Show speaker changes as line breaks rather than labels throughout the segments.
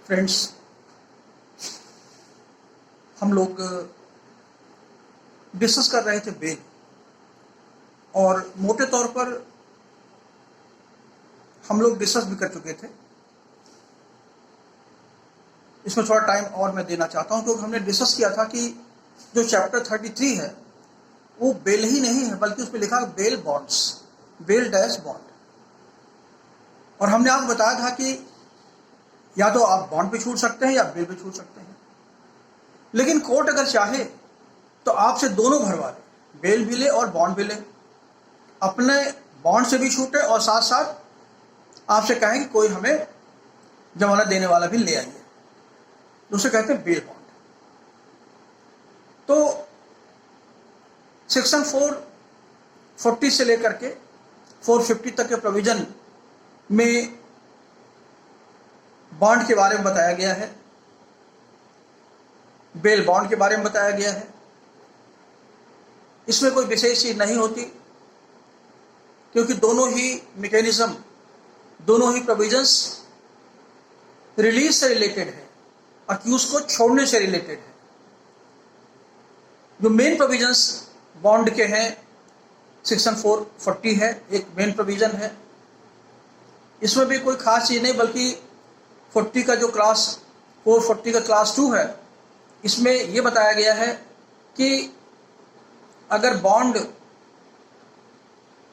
Friends, हम लोग discuss कर रहे थे बेल, और मोटे तौर पर हम लोग डिस्कस भी कर चुके थे। इसमें थोड़ा टाइम और मैं देना चाहता हूं, क्योंकि हमने डिस्कस किया था कि जो चैप्टर 33 है वो बेल ही नहीं है, बल्कि उसमें लिखा है bail bonds, bail dash bond. और हमने आपको बताया था कि या तो आप बॉन्ड पे छूट सकते हैं या बेल पे छूट सकते हैं, लेकिन कोर्ट अगर चाहे तो आपसे दोनों भरवा ले, बेल भी ले और बॉन्ड भी ले। अपने बॉन्ड से भी छूटे और साथ साथ आपसे कहें कि कोई हमें जमानत देने वाला भी ले आइए, उसे कहते हैं बेल बॉन्ड। तो सेक्शन 440 से लेकर के 450 तक के प्रोविजन में बॉन्ड के बारे में बताया गया है, बेल बॉन्ड के बारे में बताया गया है। इसमें कोई विशेष चीज नहीं होती, क्योंकि दोनों ही मैकेनिज्म, दोनों ही प्रोविजंस रिलीज से रिलेटेड है, अक्यूज को छोड़ने से रिलेटेड है। जो मेन प्रोविजंस बॉन्ड के हैं सेक्शन 440 है, एक मेन प्रोविजन है। इसमें भी कोई खास चीज नहीं, बल्कि 40 का जो क्लास 440 का क्लास 2 है, इसमें यह बताया गया है कि अगर बॉन्ड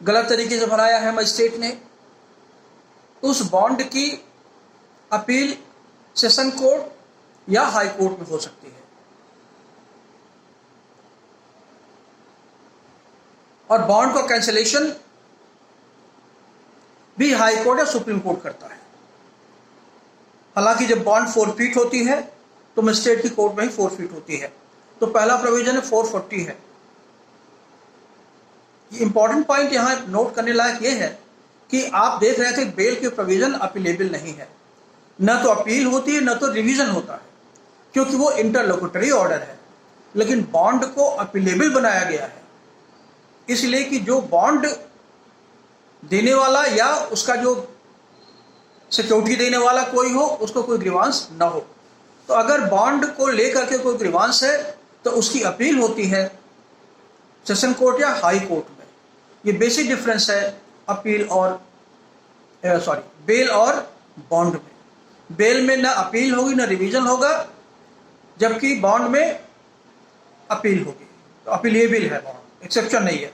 गलत तरीके से बनाया है मजिस्ट्रेट ने, तो उस बॉन्ड की अपील सेशन कोर्ट या हाई कोर्ट में हो सकती है, और बॉन्ड का कैंसिलेशन भी हाई कोर्ट या सुप्रीम कोर्ट करता है। हालांकि जब बॉन्ड फोरफीट होती है तो मजिस्ट्रेट की कोर्ट में ही फोरफीट होती है। तो पहला प्रोविजन है 440 है। इंपॉर्टेंट पॉइंट यहां नोट करने लायक यह है कि आप देख रहे थे बेल के प्रोविजन अपीलेबल नहीं है, न तो अपील होती है न तो रिवीजन होता है, क्योंकि वो इंटरलोकुटरी ऑर्डर है। लेकिन बॉन्ड को अपीलेबल बनाया गया है इसलिए कि जो बॉन्ड देने वाला या उसका जो सिक्योरिटी देने वाला कोई हो, उसको कोई ग्रीवांस न हो। तो अगर बॉन्ड को लेकर के कोई ग्रीवांस है तो उसकी अपील होती है सेशन कोर्ट या हाई कोर्ट में। ये बेसिक डिफरेंस है अपील और बेल और बॉन्ड में। बेल में ना अपील होगी ना रिवीजन होगा, जबकि बॉन्ड में अपील होगी। तो अपीलेबल है बॉन्ड, एक्सेप्शन नहीं है।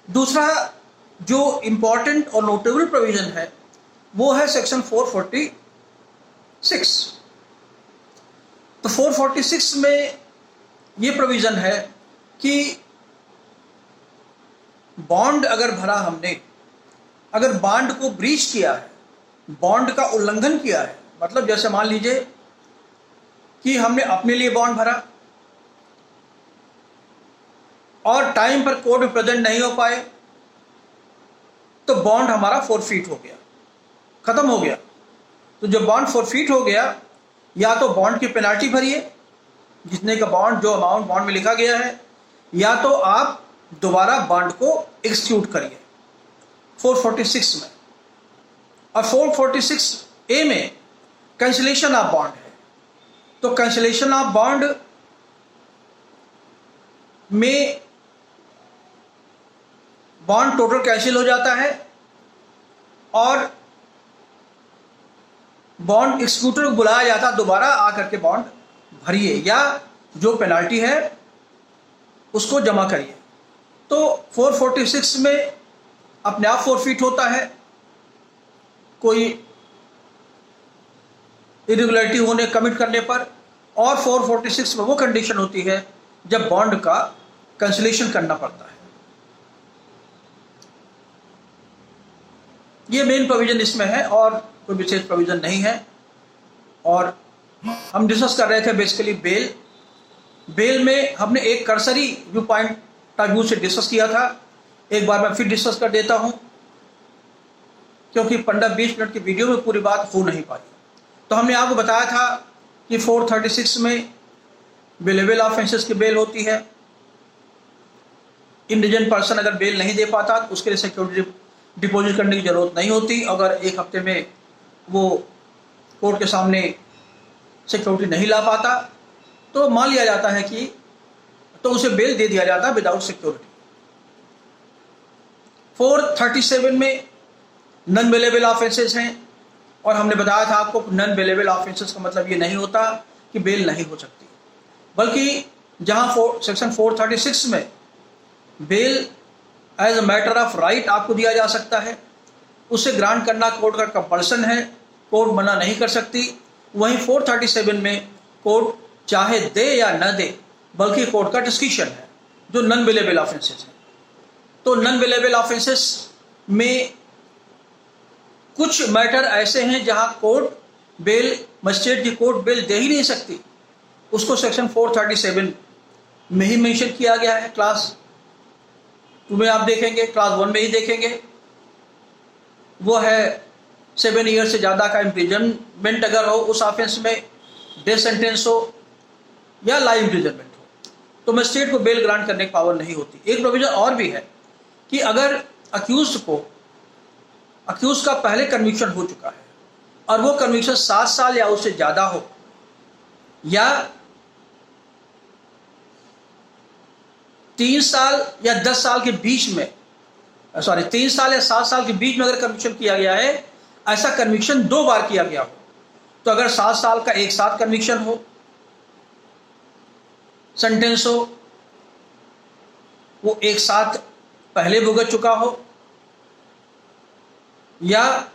दूसरा जो इंपॉर्टेंट और नोटेबल प्रोविजन है वो है सेक्शन 446। तो 446 में ये प्रोविजन है कि बॉन्ड अगर भरा हमने, अगर बॉन्ड को ब्रीच किया है, बॉन्ड का उल्लंघन किया है, मतलब जैसे मान लीजिए कि हमने अपने लिए बॉन्ड भरा और टाइम पर कोर्ट में प्रेजेंट नहीं हो पाए, तो बॉन्ड हमारा फोरफीट हो गया, खत्म हो गया। तो जब बॉन्ड फोरफीट हो गया, या तो बॉन्ड की पेनाल्टी भरिए जितने का बॉन्ड, जो अमाउंट बॉन्ड में लिखा गया है, या तो आप दोबारा बॉन्ड को एक्सक्यूट करिए 446 में। और 446A में कैंसिलेशन ऑफ बॉन्ड है। तो कैंसिलेशन ऑफ बॉन्ड में बॉन्ड टोटल कैंसिल हो जाता है और बॉन्ड एक्सक्यूटर को बुलाया जाता है, दोबारा आकर के बॉन्ड भरिए या जो पेनाल्टी है उसको जमा करिए। तो 446 में अपने आप फोरफीट होता है कोई इरेगुलरिटी होने, कमिट करने पर, और 446 में वो कंडीशन होती है जब बॉन्ड का कैंसिलेशन करना पड़ता है। ये मेन प्रोविजन इसमें है और कोई विशेष प्रोविजन नहीं है। और हम डिस्कस कर रहे थे बेसिकली बेल में हमने एक कर्सरी व्यू पॉइंट का व्यू से डिस्कस किया था। एक बार मैं फिर डिस्कस कर देता हूं, क्योंकि 15-20 मिनट की वीडियो में पूरी बात हो नहीं पाई। तो हमने आपको बताया था कि 436 में बेलेबल ऑफेंसेस की बेल होती है। इंडिजेंट पर्सन अगर बेल नहीं दे पाता तो उसके लिए सिक्योरिटी डिपॉजिट करने की जरूरत नहीं होती। अगर एक हफ्ते में वो कोर्ट के सामने सिक्योरिटी नहीं ला पाता तो मान लिया जाता है कि तो उसे बेल दे दिया जाता है विदाउट सिक्योरिटी। 437 में नॉन बेलेबल ऑफेंसेस हैं, और हमने बताया था आपको नॉन बेलेबल ऑफेंसेस का मतलब ये नहीं होता कि बेल नहीं हो सकती, बल्कि जहां सेक्शन 436 में bail as a matter of right आपको दिया जा सकता है, उसे ग्रांट करना कोर्ट का कंपल्सन है, कोर्ट मना नहीं कर सकती। वहीं 437 में कोर्ट चाहे दे या न दे, बल्कि कोर्ट का डिस्क्रिशन है, जो नॉन बेलेबल ऑफेंसेस है। तो नॉन बेलेबल ऑफेंसेस में कुछ मैटर ऐसे हैं जहां कोर्ट बेल, मजिस्ट्रेट की कोर्ट बेल दे ही नहीं सकती, उसको सेक्शन 437 में ही मेंशन किया गया है। क्लास 2 में आप देखेंगे, क्लास 1 में ही देखेंगे, वो है 7 ईयर से ज़्यादा का इम्प्रिजनमेंट अगर हो उस ऑफेंस में, डेथ सेंटेंस हो या लाइफ इम्प्रिजनमेंट हो, तो मजिस्ट्रेट को बेल ग्रांट करने की पावर नहीं होती। एक प्रोविजन और भी है कि अगर अक्यूज का पहले कन्विक्शन हो चुका है और वो कन्विक्शन 7 साल या उससे ज़्यादा हो, या 3 साल या 10 साल के बीच में, 3 साल या 7 साल के बीच में अगर कन्विक्शन किया गया है, ऐसा कन्विक्शन 2 बार किया गया हो, तो अगर 7 साल का एक साथ कन्विक्शन हो, सेंटेंस हो, वो एक साथ पहले भुगत चुका हो, या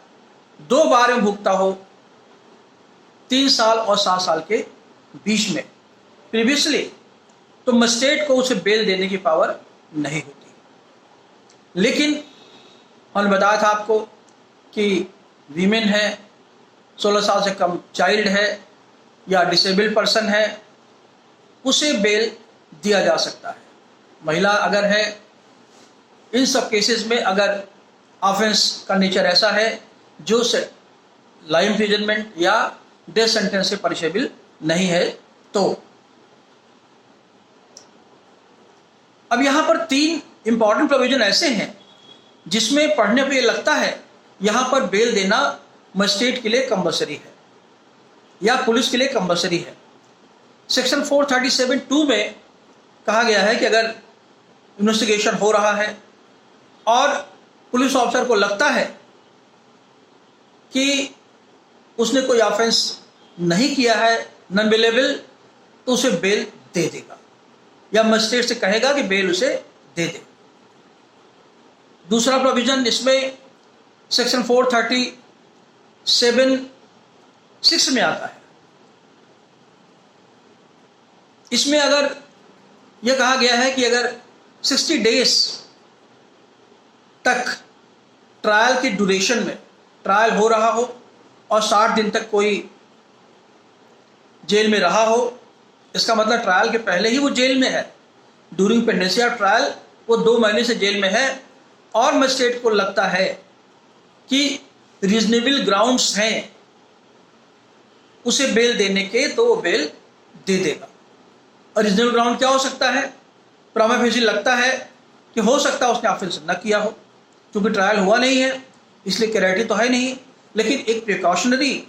2 बार में भुगता हो 3 साल और 7 साल के बीच में प्रीवियसली, तो मजिस्ट्रेट को उसे बेल देने की पावर नहीं होती। लेकिन हमने बताया था आपको कि वीमेन है, 16 साल से कम चाइल्ड है या डिसेबल्ड पर्सन है, उसे बेल दिया जा सकता है। महिला अगर है, इन सब केसेस में अगर ऑफेंस का नेचर ऐसा है जो लाइफ इम्प्रिजनमेंट या डेथ सेंटेंस से पनिशेबल नहीं है, तो अब यहां पर 3 इंपॉर्टेंट प्रोविजन ऐसे हैं जिसमें पढ़ने पे लगता है यहां पर बेल देना मजिस्ट्रेट के लिए कंपल्सरी है या पुलिस के लिए कंपल्सरी है। सेक्शन 437(2) में कहा गया है कि अगर इन्वेस्टिगेशन हो रहा है और पुलिस ऑफिसर को लगता है कि उसने कोई ऑफेंस नहीं किया है नॉन बेलेबल, तो उसे बेल दे देगा या मजिस्ट्रेट से कहेगा कि बेल उसे दे दे। दूसरा प्रोविजन इसमें सेक्शन 437(6) में आता है। इसमें अगर यह कहा गया है कि अगर 60 डेज तक ट्रायल की ड्यूरेशन में ट्रायल हो रहा हो और 60 दिन तक कोई जेल में रहा हो, इसका मतलब ट्रायल के पहले ही वो जेल में है, ड्यूरिंग पेंडेंसी ऑफ ट्रायल वो 2 महीने से जेल में है, और मजिस्ट्रेट को लगता है कि रीजनेबल ग्राउंड्स हैं उसे बेल देने के, तो वो बेल दे देगा। और रीजनेबल ग्राउंड क्या हो सकता है? प्रामा फेसी लगता है कि हो सकता है उसने ऑफेंस न किया हो, क्योंकि ट्रायल हुआ नहीं है इसलिए क्लैरिटी तो है नहीं, लेकिन एक प्रिकॉशनरी,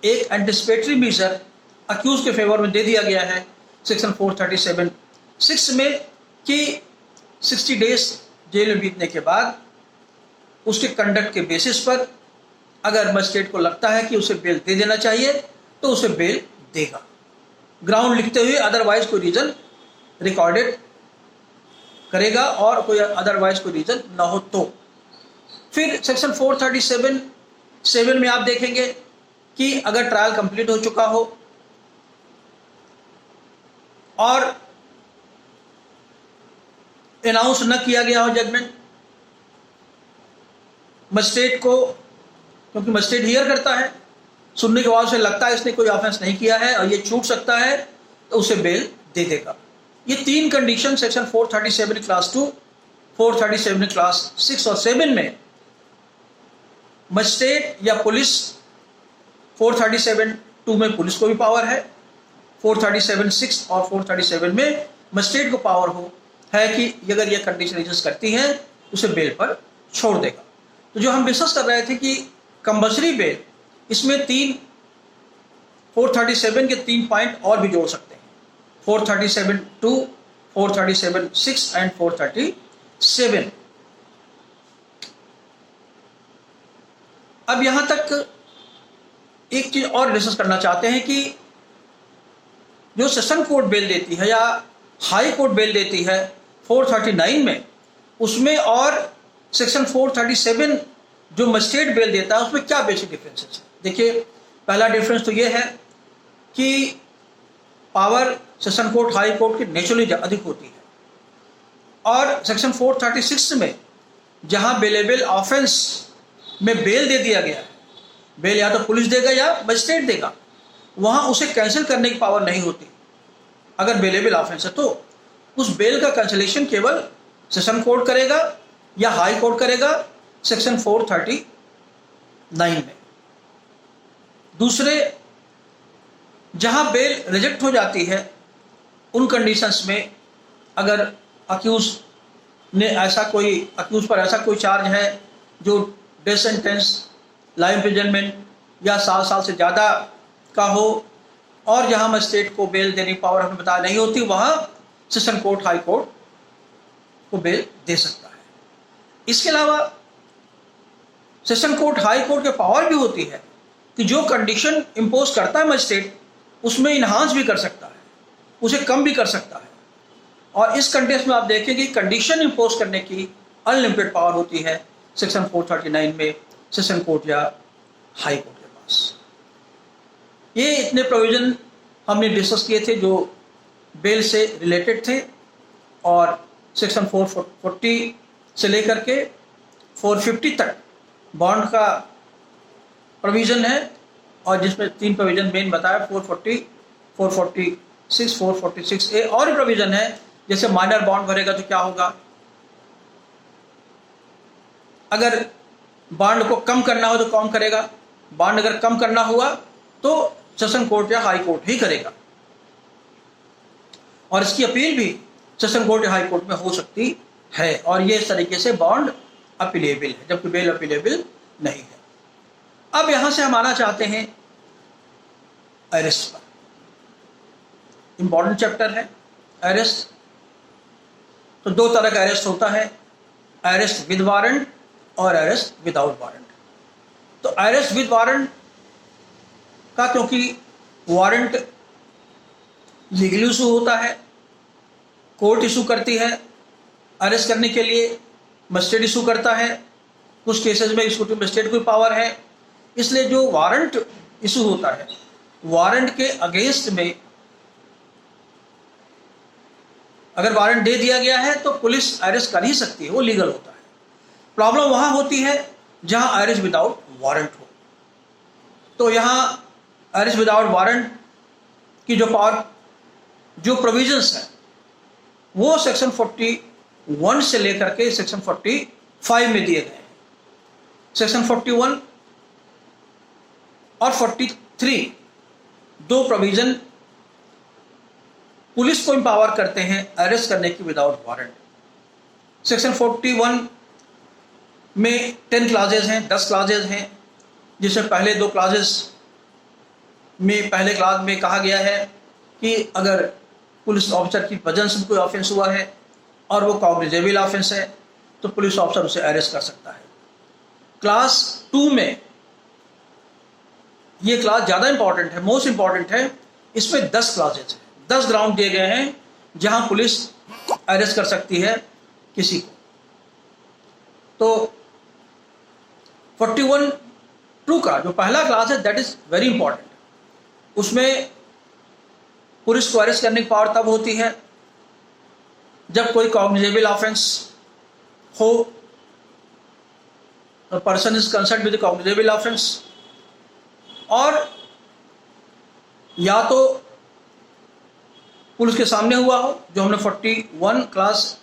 एक एंटिसिपेटरी मेजर अक्यूज के फेवर में दे दिया गया है सेक्शन 437(6) में कि 60 डेज जेल में बीतने के बाद उसके कंडक्ट के बेसिस पर अगर मजिस्ट्रेट को लगता है कि उसे बेल दे देना चाहिए तो उसे बेल देगा, ग्राउंड लिखते हुए, अदरवाइज कोई रीजन रिकॉर्डेड करेगा और कोई अदरवाइज कोई रीजन ना हो तो। फिर सेक्शन 437(7) में आप देखेंगे कि अगर ट्रायल कंप्लीट हो चुका हो और अनाउंस न किया गया हो जजमेंट, मजिस्ट्रेट को, क्योंकि मजिस्ट्रेट हियर करता है, सुनने के बाद उसे लगता है इसने कोई ऑफेंस नहीं किया है और ये छूट सकता है, तो उसे बेल दे देगा। ये 3 कंडीशन सेक्शन 437 क्लास 2, 437 क्लास 6 और 7 में मजिस्ट्रेट या पुलिस, 437(2) में पुलिस को भी पावर है, 437(6) और 437 में मजिस्ट्रेट को पावर है कि अगर ये कंडीशन एग्जिस्ट करती है उसे बेल पर छोड़ देगा। तो जो हम डिस्कस कर रहे थे कि कंपल्सरी बेल, इसमें 3 437 के 3 पॉइंट और भी जोड़ सकते हैं, 437(2), 437(6) एंड 437। अब यहां तक एक चीज और डिस्कस करना चाहते हैं कि जो सेशन कोर्ट बेल देती है या हाई कोर्ट बेल देती है 439 में, उसमें और सेक्शन 437 जो मजिस्ट्रेट बेल देता है उसमें क्या बेसिक डिफरेंसेस है। देखिए, पहला डिफरेंस तो ये है कि power session court high court की नेचुरली अधिक होती है, और सेक्शन 436 में जहां बेलेबल ऑफेंस में बेल दे दिया गया है, बेल या तो पुलिस देगा या मजिस्ट्रेट देगा, वहां उसे कैंसिल करने की पावर नहीं होती। अगर बेलेबल ऑफेंस है तो उस बेल का कैंसिलेशन केवल सेशन कोर्ट करेगा या हाई कोर्ट करेगा सेक्शन 439 में। दूसरे, जहां बेल रिजेक्ट हो जाती है उन कंडीशंस में, अगर अक्यूज पर ऐसा कोई चार्ज है जो डेथ सेंटेंस, लाइफ इम्प्रिजनमेंट या 7 साल से ज़्यादा का हो, और जहां मजिस्ट्रेट को बेल देने की पावर हमें बताया नहीं होती, वहां सेशन कोर्ट हाई कोर्ट को बेल दे सकता है। इसके अलावा सेशन कोर्ट हाई कोर्ट के पावर भी होती है कि जो कंडीशन इम्पोज करता है मजिस्ट्रेट, उसमें इन्हांस भी कर सकता है, उसे कम भी कर सकता है। और इस कंटेक्स्ट में आप देखेंगे कंडीशन इम्पोज करने की अनलिमिटेड पावर होती है सेक्शन 439 में सेशन कोर्ट या हाई कोर्ट के पास। ये इतने प्रोविजन हमने डिस्कस किए थे जो बेल से रिलेटेड थे, और सेक्शन 440 से लेकर के 450 तक बॉन्ड का प्रोविज़न है, और जिसमें 3 प्रोविज़न मेन बताया, 440, 446, 446A, और भी प्रोविज़न है जैसे माइनर बॉन्ड भरेगा तो क्या होगा, अगर बॉन्ड को कम करना हो तो कौन करेगा, बॉन्ड अगर कम करना हुआ तो सेशन कोर्ट या हाई कोर्ट ही करेगा, और इसकी अपील भी सेशन कोर्ट या हाई कोर्ट में हो सकती है, और ये इस तरीके से बॉन्ड अपीलेबल है, जबकि बेल अपीलेबल नहीं है। अब यहां से हम आना चाहते हैं अरेस्ट पर। इंपॉर्टेंट चैप्टर है अरेस्ट। तो 2 तरह का अरेस्ट होता है, अरेस्ट विद वारंट और अरेस्ट विदाउट वारंट। तो अरेस्ट विद वारंट का, क्योंकि वारंट लीगल इशू होता है, कोर्ट इशू करती है, अरेस्ट करने के लिए मजिस्ट्रेट इशू करता है, कुछ केसेस में एक्जीक्यूटिव मजिस्ट्रेट की पावर है, इसलिए जो वारंट इशू होता है, वारंट के अगेंस्ट में अगर वारंट दे दिया गया है तो पुलिस अरेस्ट कर ही सकती है, वो लीगल होता है। प्रॉब्लम वहां होती है जहां अरेस्ट विदाउट वारंट हो। तो यहां अरेस्ट विदाउट वारंट की जो पावर, जो प्रोविजंस है, वो सेक्शन 41 से लेकर के सेक्शन 45 में दिए गए हैं। सेक्शन 41 और 43 2 प्रोविजन पुलिस को एम्पावर करते हैं अरेस्ट करने की विदाउट वारंट। सेक्शन 41 में 10 क्लाजेज हैं, 10 क्लाजेज हैं, जिसमें पहले 2 क्लाजेस में, पहले क्लाज में कहा गया है कि अगर पुलिस ऑफिसर की वजह से कोई ऑफेंस हुआ है और वो कॉग्निजेबल ऑफेंस है तो पुलिस ऑफिसर उसे अरेस्ट कर सकता है। क्लास 2 में ये क्लास ज़्यादा इंपॉर्टेंट है, मोस्ट इंपॉर्टेंट है, इसमें 10 क्लाजेज हैं, 10 ग्राउंड दिए गए हैं जहां पुलिस अरेस्ट कर सकती है किसी को। तो 41(2) का जो पहला क्लास है, दैट इज वेरी इंपॉर्टेंट। उसमें पुलिस को अरेस्ट करने की पावर तब होती है जब कोई कॉग्निजेबल ऑफेंस हो, person is concerned with cognizable offence, और या तो पुलिस के सामने हुआ हो, जो हमने 41 क्लास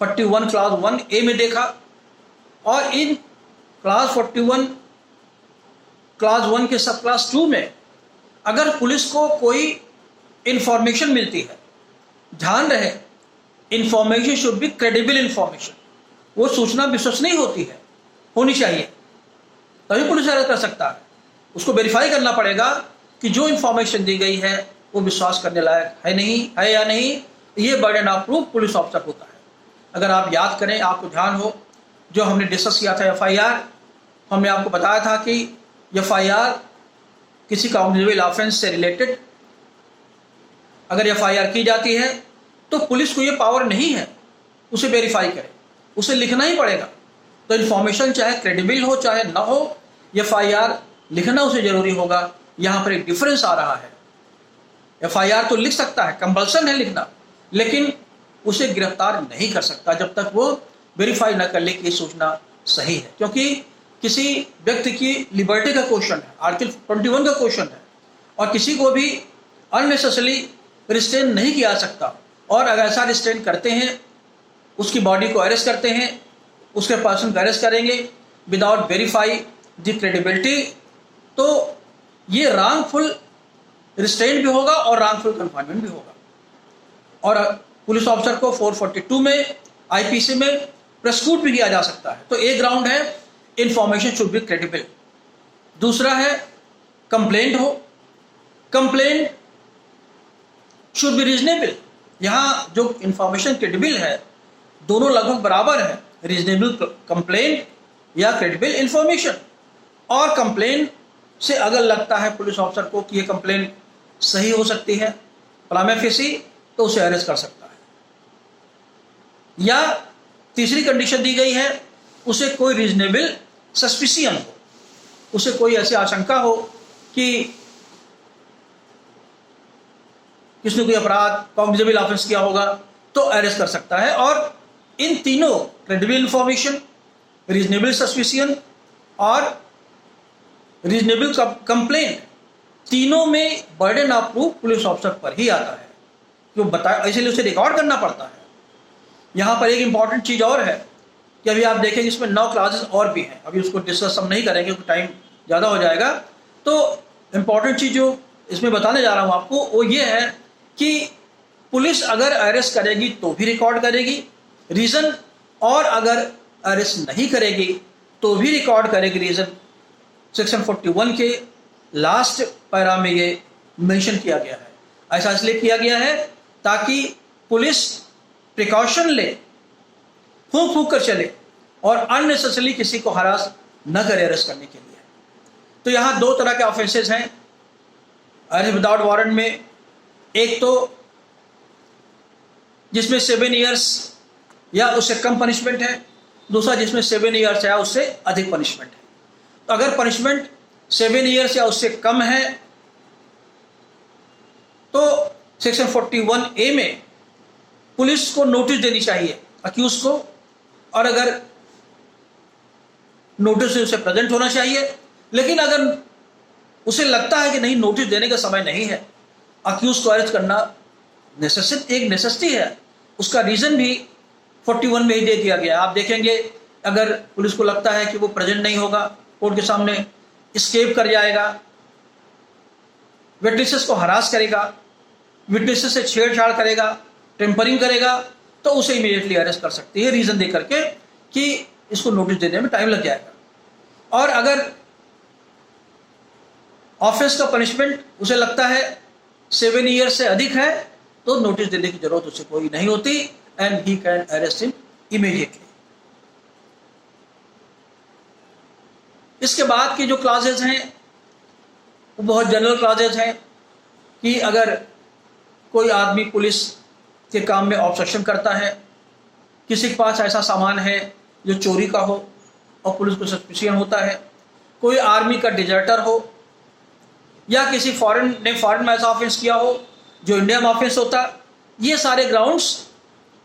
1A में देखा, और इन क्लास 41 क्लास 1 के सब क्लास 2 में अगर पुलिस को कोई इंफॉर्मेशन मिलती है, ध्यान रहे information should be credible information, वो सूचना विश्वसनीय होनी चाहिए, तभी पुलिस अरेस्ट कर सकता है। उसको वेरीफाई करना पड़ेगा कि जो इंफॉर्मेशन दी गई है वो विश्वास करने लायक है या नहीं, ये burden of proof police officer होता है। अगर आप याद करें, आपको ध्यान हो, जो हमने डिस्कस किया था FIR, हमने आपको बताया था कि FIR किसी कॉग्निटिव ऑफेंस से रिलेटेड अगर FIR की जाती है तो पुलिस को ये पावर नहीं है उसे वेरीफाई करे, उसे लिखना ही पड़ेगा। तो इन्फॉर्मेशन चाहे क्रेडिबल हो चाहे ना हो, FIR लिखना उसे जरूरी होगा। यहाँ पर एक डिफरेंस आ रहा है। FIR तो लिख सकता है, कंपल्सन है लिखना, लेकिन उसे गिरफ्तार नहीं कर सकता जब तक वो वेरीफाई न कर ले कि सूचना सही है, क्योंकि किसी व्यक्ति की लिबर्टी का क्वेश्चन है, आर्टिकल 21 का क्वेश्चन है, और किसी को भी अननेसेसरी रिस्ट्रेन नहीं किया जा सकता। और अगर ऐसा रिस्ट्रेन करते हैं, उसकी बॉडी को अरेस्ट करते हैं, उसके पर्सन को अरेस्ट करेंगे विदाउट वेरीफाई द क्रेडिबिलिटी, तो ये रॉन्गफुल रिस्ट्रेन भी होगा और रॉन्गफुल कन्फाइनमेंट भी होगा। और पुलिस ऑफिसर को 442 में IPC में प्रोसिक्यूट भी किया जा सकता है। तो एक ग्राउंड है इंफॉर्मेशन शुड बी क्रेडिबल। दूसरा है कंप्लेंट हो, कंप्लेंट शुड बी रीजनेबल। यहाँ जो इंफॉर्मेशन क्रेडिबल है दोनों लगभग बराबर है, रीजनेबल कंप्लेंट या क्रेडिबल इंफॉर्मेशन। और कंप्लेंट से अगर लगता है पुलिस ऑफिसर को कि ये कंप्लेंट सही हो सकती है प्राइमा फेसी, तो उसे अरेस्ट कर सकता है। या तीसरी कंडीशन दी गई है, उसे कोई रीजनेबल सस्पिशियन हो, उसे कोई ऐसी आशंका हो कि किसने कोई अपराध कॉग्निटिव ऑफेंस किया होगा, तो अरेस्ट कर सकता है। और इन तीनों क्रेडिबल इंफॉर्मेशन, रीजनेबल सस्पिशियन और रीजनेबल कंप्लेंट, तीनों में burden of proof police officer पर ही आता है, जो बताया, इसलिए उसे रिकॉर्ड करना पड़ता है। यहाँ पर एक इंपॉर्टेंट चीज़ और है कि अभी आप देखेंगे इसमें 9 क्लासेस और भी हैं, अभी उसको डिस्कस हम नहीं करेंगे क्योंकि टाइम ज़्यादा हो जाएगा। तो इंपॉर्टेंट चीज़ जो इसमें बताने जा रहा हूँ आपको वो ये है कि पुलिस अगर अरेस्ट करेगी तो भी रिकॉर्ड करेगी रीज़न, और अगर अरेस्ट नहीं करेगी तो भी रिकॉर्ड करेगी रीज़न। सेक्शन 41 के लास्ट पैरा में ये मेंशन किया गया है। ऐसा इसलिए किया गया है ताकि पुलिस प्रिकॉशन ले, फूंक फूंक कर चले और अननेसेसरली किसी को हरास न करे अरेस्ट करने के लिए। तो यहाँ 2 तरह के ऑफेंसेस हैं अरेस्ट विदाउट वारंट में। एक तो जिसमें 7 ईयर्स या उससे कम पनिशमेंट है, दूसरा जिसमें 7 ईयर्स या उससे अधिक पनिशमेंट है। तो अगर पनिशमेंट 7 ईयर्स या उससे कम है तो सेक्शन 41A में पुलिस को नोटिस देनी चाहिए अक्यूज को, और अगर नोटिस से उसे प्रेजेंट होना चाहिए। लेकिन अगर उसे लगता है कि नहीं, नोटिस देने का समय नहीं है, अक्यूज को अरेस्ट करना एक नेसेसिटी है, उसका रीज़न भी 41 में ही दे दिया गया। आप देखेंगे अगर पुलिस को लगता है कि वो प्रेजेंट नहीं होगा कोर्ट के सामने, एस्केप कर जाएगा, विटनेसेस को हरास करेगा, विटनेसेस से छेड़छाड़ करेगा, टेम्परिंग करेगा, तो उसे इमीडिएटली अरेस्ट कर सकती है रीज़न दे करके कि इसको नोटिस देने में टाइम लग जाएगा। और अगर ऑफेंस का पनिशमेंट उसे लगता है 7 ईयर से अधिक है तो नोटिस देने की जरूरत उसे कोई नहीं होती, and he can arrest him immediately. इसके बाद की जो क्लासेस हैं वो बहुत जनरल क्लासेस हैं कि अगर कोई आदमी पुलिस के काम में ऑब्स्ट्रक्शन करता है, किसी के पास ऐसा सामान है जो चोरी का हो और पुलिस को सस्पिशियन होता है, कोई आर्मी का डिजर्टर हो, या किसी फॉरेन में ऐसा ऑफेंस किया हो जो इंडिया में ऑफेंस होता, ये सारे ग्राउंड्स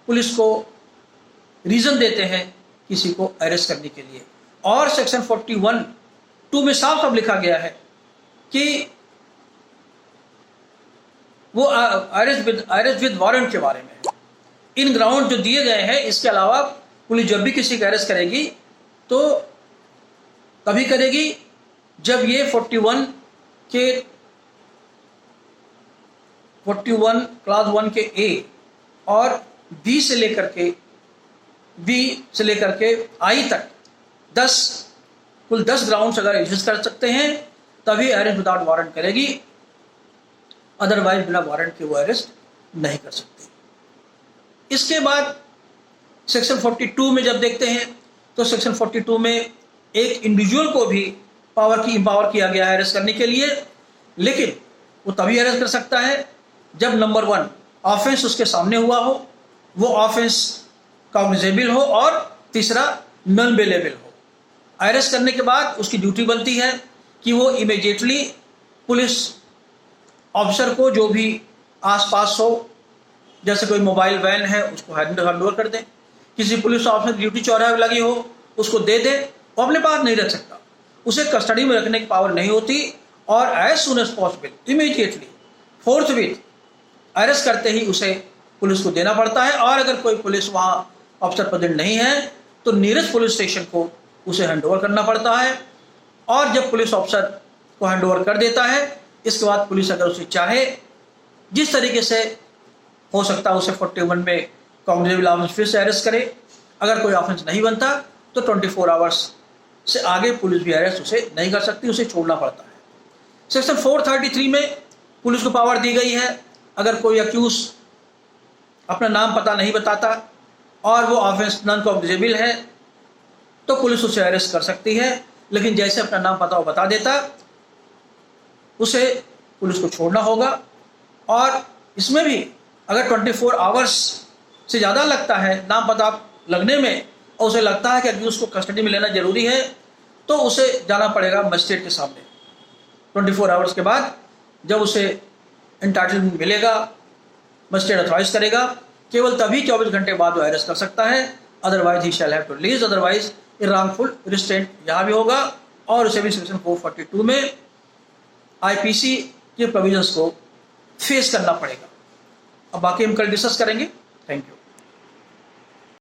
पुलिस को रीज़न देते हैं किसी को अरेस्ट करने के लिए। और सेक्शन 41(2) में साफ साफ लिखा गया है कि वो अरेस्ट विद वारंट के बारे में है। इन ग्राउंड जो दिए गए हैं, इसके अलावा पुलिस जब भी किसी का अरेस्ट करेगी तो तभी करेगी जब ये 41 क्लास 1 के A और B से लेकर के I तक कुल 10 ग्राउंड्स अगर एग्जिस्ट कर सकते हैं तभी अरेस्ट विदाउट वारंट करेगी। अदरवाइज बिना वारंट के वो अरेस्ट नहीं कर सकते। इसके बाद सेक्शन 42 में जब देखते हैं तो सेक्शन 42 में एक इंडिविजुअल को भी एम्पावर किया गया है अरेस्ट करने के लिए, लेकिन वो तभी अरेस्ट कर सकता है जब नंबर 1 ऑफेंस उसके सामने हुआ हो, वो ऑफेंस कॉग्निजेबल हो, और तीसरा नॉन बेलेबल हो। अरेस्ट करने के बाद उसकी ड्यूटी बनती है कि वो इमीडिएटली पुलिस ऑफिसर को जो भी आसपास हो, जैसे कोई मोबाइल वैन है उसको हैंड ओवर कर दे, किसी पुलिस ऑफिसर की ड्यूटी चौराहे में लगी हो उसको दे दे, वो अपने पास नहीं रख सकता, उसे कस्टडी में रखने की पावर नहीं होती, और as soon as possible immediately forthwith arrest करते ही उसे पुलिस को देना पड़ता है। और अगर कोई पुलिस वहाँ ऑफिसर प्रेजेंट नहीं है तो नियरेस्ट पुलिस स्टेशन को उसे हैंडओवर करना पड़ता है, और जब पुलिस ऑफिसर को हैंडओवर कर देता है इसके बाद पुलिस अगर उसे चाहे जिस तरीके से हो सकता है उसे 41 में कॉग्निजेबल ऑफेंस फिर से अरेस्ट करे। अगर कोई ऑफेंस नहीं बनता तो 24 आवर्स से आगे पुलिस भी अरेस्ट उसे नहीं कर सकती, उसे छोड़ना पड़ता है। सेक्शन 433 में पुलिस को पावर दी गई है, अगर कोई अक्यूज अपना नाम पता नहीं बताता और वो ऑफेंस नॉन कॉग्निजेबल है तो पुलिस उसे अरेस्ट कर सकती है, लेकिन जैसे अपना नाम पता वो बता देता उसे पुलिस को छोड़ना होगा। और इसमें भी अगर 24 आवर्स से ज़्यादा लगता है नाम पता लगने में और उसे लगता है कि अक्यूज को कस्टडी में लेना जरूरी है तो उसे जाना पड़ेगा मजिस्ट्रेट के सामने। 24 आवर्स के बाद जब उसे एंटाइटलमेंट मिलेगा, मजिस्ट्रेट ऑथराइज करेगा, केवल तभी 24 घंटे बाद वो अरेस्ट कर सकता है, otherwise he shall have to release, otherwise wrongful restraint यहाँ भी होगा और उसे भी सेक्शन 442 में आईपीसी के प्रोविजंस को फेस करना पड़ेगा। अब बाकी हम कल डिस्कस करेंगे। Thank you.